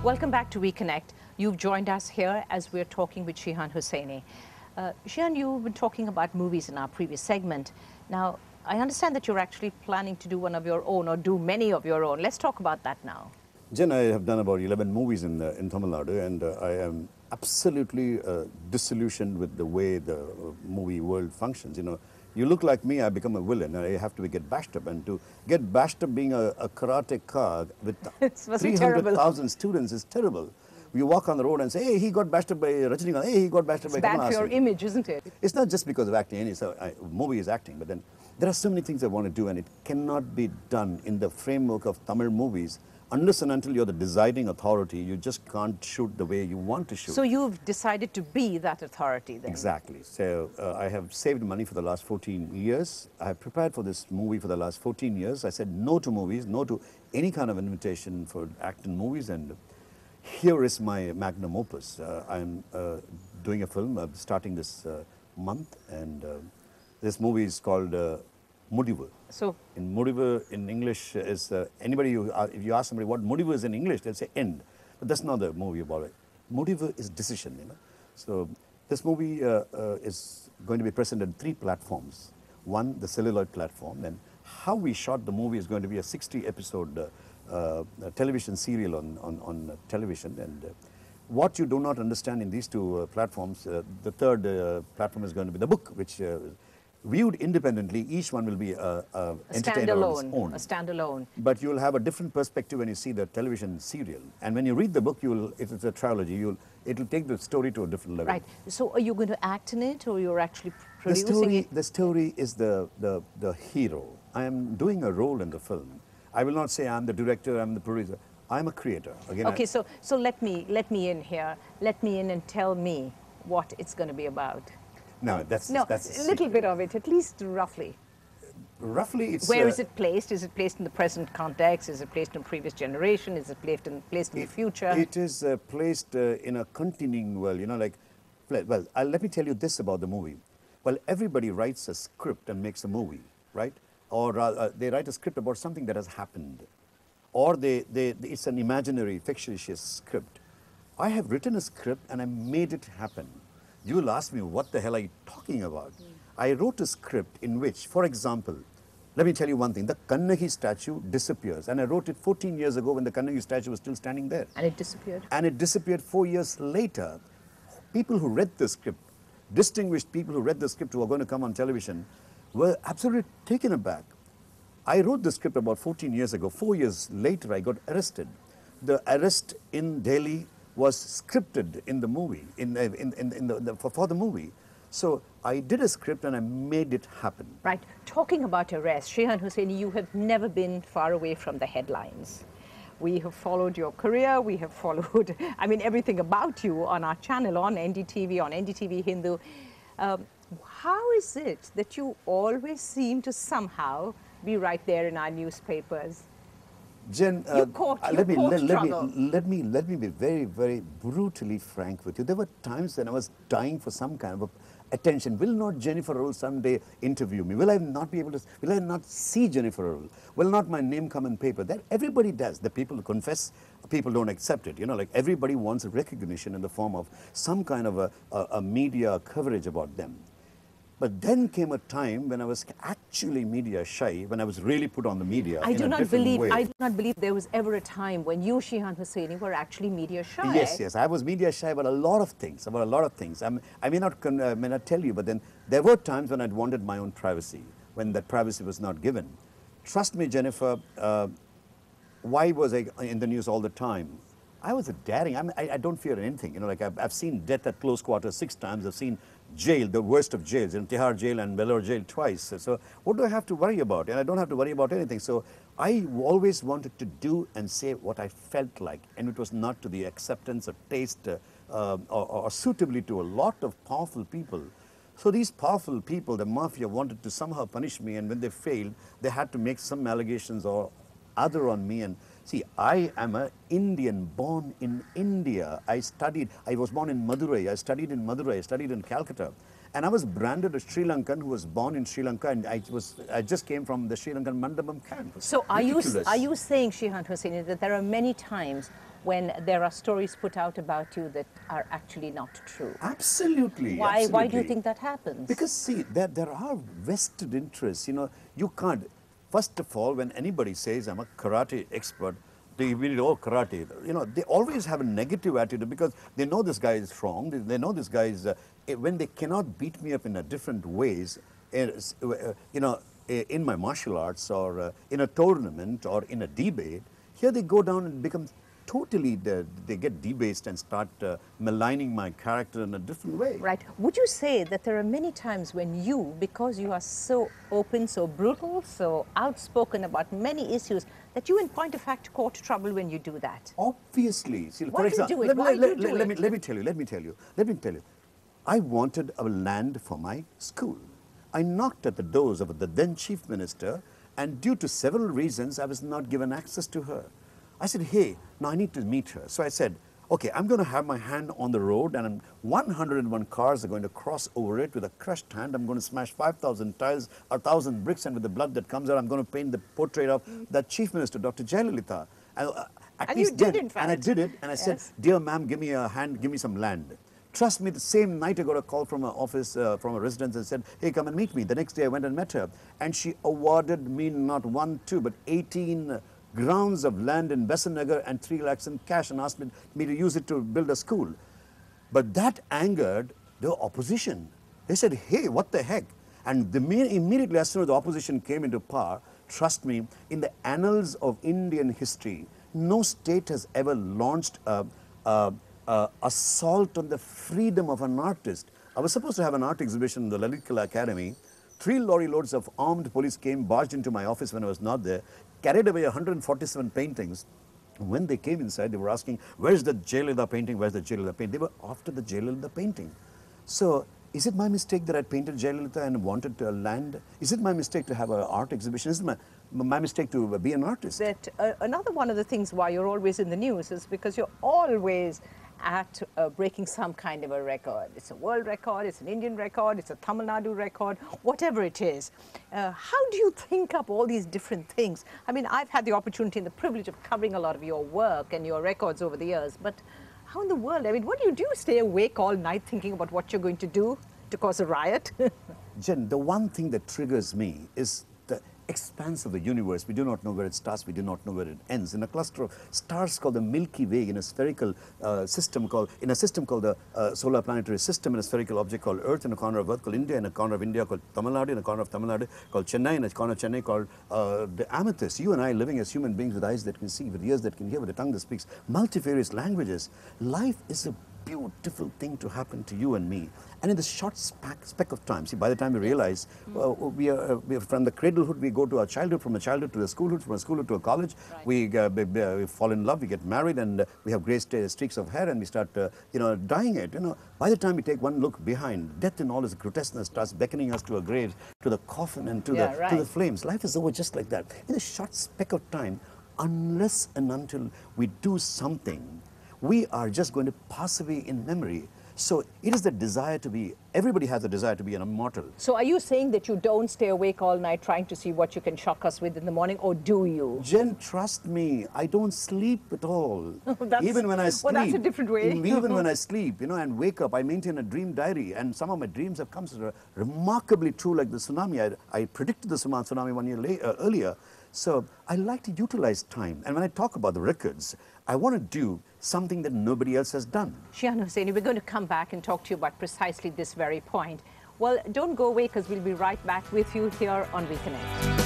Welcome back to We Connect. You've joined us here as we're talking with Shihan Hussaini. Shihan, you've been talking about movies in our previous segment. Now, I understand that you're actually planning to do one of your own or do many of your own. Let's talk about that now. Jen, I have done about 11 movies in Tamil Nadu, and I am absolutely disillusioned with the way the movie world functions. You know, you look like me, I become a villain, and I have to get bashed up. And to get bashed up being a karate card with 300,000 students is terrible. You walk on the road and say, hey, he got bashed up by Rajinikanth, hey, he got bashed up by Kamal Haasan. It's bad for your image, isn't it? It's not just because of acting. Movie is acting, but then there are so many things I want to do, and it cannot be done in the framework of Tamil movies. Unless and until you're the deciding authority, you just can't shoot the way you want to shoot. So you've decided to be that authority then? Exactly. So I have saved money for the last 14 years. I have prepared for this movie for the last 14 years. I said no to movies, no to any kind of invitation for acting movies, and here is my magnum opus. I'm doing a film starting this month, and this movie is called Mudivu. So, in Mudivu, in English, is anybody if you ask somebody what Mudivu is in English, they'll say end. But that's not the movie about it. Mudivu is decision, you know. So this movie is going to be presented on 3 platforms. One, the celluloid platform, and how we shot the movie is going to be a 60-episode television serial on television. And what you do not understand in these 2 platforms, the third platform is going to be the book, which viewed independently, each one will be a entertainer on its own. A standalone. But you'll have a different perspective when you see the television serial. And when you read the book, if it's a trilogy, it'll take the story to a different level. Right. So are you going to act in it, or you're actually producing it? The story is the hero. I am doing a role in the film. I will not say I'm the director, I'm the producer. I'm a creator. Again, okay, so let me in here. Let me in and tell me what it's going to be about. No, that's a little bit of it, at least roughly. Roughly, it's... Where is it placed? Is it placed in the present context? Is it placed in previous generation? Is it placed in the future? It is placed in a continuing world, you know, like... Well, let me tell you this about the movie. Well, everybody writes a script and makes a movie, right? Or they write a script about something that has happened. Or it's an imaginary, fictitious script. I have written a script and I made it happen. You will ask me, what the hell are you talking about? I wrote a script in which, for example, let me tell you one thing, the Kannagi statue disappears. And I wrote it 14 years ago when the Kannagi statue was still standing there. And it disappeared? And it disappeared 4 years later. People who read the script, distinguished people who read the script who are going to come on television, were absolutely taken aback. I wrote the script about 14 years ago. 4 years later, I got arrested. The arrest in Delhi was scripted in the movie, for the movie. So I did a script and I made it happen. Right. Talking about arrest, Shihan Hussaini, you have never been far away from the headlines. We have followed your career, we have followed, I mean, everything about you on our channel, on NDTV Hindu. How is it that you always seem to somehow be right there in our newspapers? Jen, let me be very, very brutally frank with you. There were times when I was dying for some kind of attention. Will not Jennifer Earl someday interview me? Will I not be able to? Will I not see Jennifer Earl? Will not my name come in paper? That everybody does. The people who confess, people don't accept it. You know, like everybody wants a recognition in the form of some kind of a media coverage about them. But then came a time when I was actually media shy, when I was really put on the media I do not believe there was ever a time when you, Shihan Hussaini, were actually media shy. Yes, I was media shy about a lot of things, I may not tell you, but then there were times when I'd wanted my own privacy, when that privacy was not given. Trust me, Jennifer, why was I in the news all the time? I was a daring, I don't fear anything. You know, like I've seen death at close quarters 6 times. I've seen jail, the worst of jails, in Tihar jail and Vellore jail twice. So what do I have to worry about? And I don't have to worry about anything. So I always wanted to do and say what I felt like. And it was not to the acceptance or taste or suitably to a lot of powerful people. So these powerful people, the mafia, wanted to somehow punish me. And when they failed, they had to make some allegations or other on me. And see, I am an Indian born in India. I was born in Madurai. I studied in Madurai. I studied in Calcutta. And I was branded a Sri Lankan who was born in Sri Lanka, and I just came from the Sri Lankan Mandapam camp. So are you saying, Shihan Hussaini, that there are many times when there are stories put out about you that are actually not true? Absolutely. Why do you absolutely. think that happens? Because see, there are vested interests. You know, you can't. First of all, when anybody says I'm a karate expert, they immediately, oh, karate. You know, they always have a negative attitude because they know this guy is strong. They know this guy is. When they cannot beat me up in a different ways, you know, in my martial arts or in a tournament or in a debate, here they go down and become totally, they get debased and start maligning my character in a different way. Right. Would you say that there are many times when you, because you are so open, so brutal, so outspoken about many issues, that you in point of fact cause trouble when you do that? Obviously. See, Why do you do it? Let me tell you. I wanted a land for my school. I knocked at the doors of the then chief minister, and due to several reasons, I was not given access to her. I said, hey, now I need to meet her. So I said, okay, I'm going to have my hand on the road, and 101 cars are going to cross over it with a crushed hand. I'm going to smash 5,000 tiles, 1,000 bricks, and with the blood that comes out, I'm going to paint the portrait of the chief minister, Dr. Jayalalitha. And you did, in fact. And I did it, and I said, dear ma'am, give me a hand, give me some land. Trust me, the same night I got a call from an office, from a residence, and said, hey, come and meet me. The next day I went and met her, and she awarded me not 1, 2, but 18 grounds of land in Besanagar and 3 lakhs in cash, and asked me to use it to build a school. But that angered the opposition. They said, hey, what the heck? And immediately as soon as the opposition came into power, trust me, in the annals of Indian history, no state has ever launched assault on the freedom of an artist. I was supposed to have an art exhibition in the Lalit Kala Academy. 3 lorry loads of armed police came, barged into my office when I was not there, carried away 147 paintings. When they came inside, they were asking, where's the Jayalalitha painting, where's the Jayalalitha painting? They were after the Jayalalitha painting. So, is it my mistake that I painted Jayalalitha and wanted to land? Is it my mistake to have an art exhibition? Is it my mistake to be an artist? That another one of the things why you're always in the news is because you're always at breaking some kind of a record. It's a world record, it's an Indian record, it's a Tamil Nadu record, whatever it is. How do you think up all these different things? I mean, I've had the opportunity and the privilege of covering a lot of your work and your records over the years, but how in the world, I mean, what do? You stay awake all night thinking about what you're going to do to cause a riot? Jen, the one thing that triggers me is the expanse of the universe. We do not know where it starts, we do not know where it ends. In a cluster of stars called the Milky Way, in a spherical system called the solar planetary system, in a spherical object called Earth, in a corner of Earth called India, in a corner of India called Tamil Nadu, in a corner of Tamil Nadu called Chennai, in a corner of Chennai called the Amethyst. You and I living as human beings with eyes that can see, with ears that can hear, with a tongue that speaks multifarious languages. Life is a beautiful thing to happen to you and me. And in this short speck of time, see, by the time we realize we are from the cradlehood, we go to our childhood, from a childhood to the schoolhood, from a schoolhood to a college, right. We fall in love, we get married, and we have gray streaks of hair, and we start, dyeing it. By the time we take one look behind, death in all its grotesqueness starts beckoning us to our graves, to the coffin, and to the flames. Life is over just like that. In this short speck of time, unless and until we do something, we are just going to pass away in memory. So it is the desire to be, everybody has a desire to be an immortal. So are you saying that you don't stay awake all night trying to see what you can shock us with in the morning, or do you? Jen, trust me, I don't sleep at all. Even when I sleep. Well, that's a different way. Even when I sleep, and wake up, I maintain a dream diary, and some of my dreams have come remarkably true, like the tsunami. I predicted the tsunami 1 year earlier. So I like to utilize time. And when I talk about the records, I want to do something that nobody else has done. Shihan Hussaini, we're going to come back and talk to you about precisely this very point. Well, don't go away, because we'll be right back with you here on WeConnect.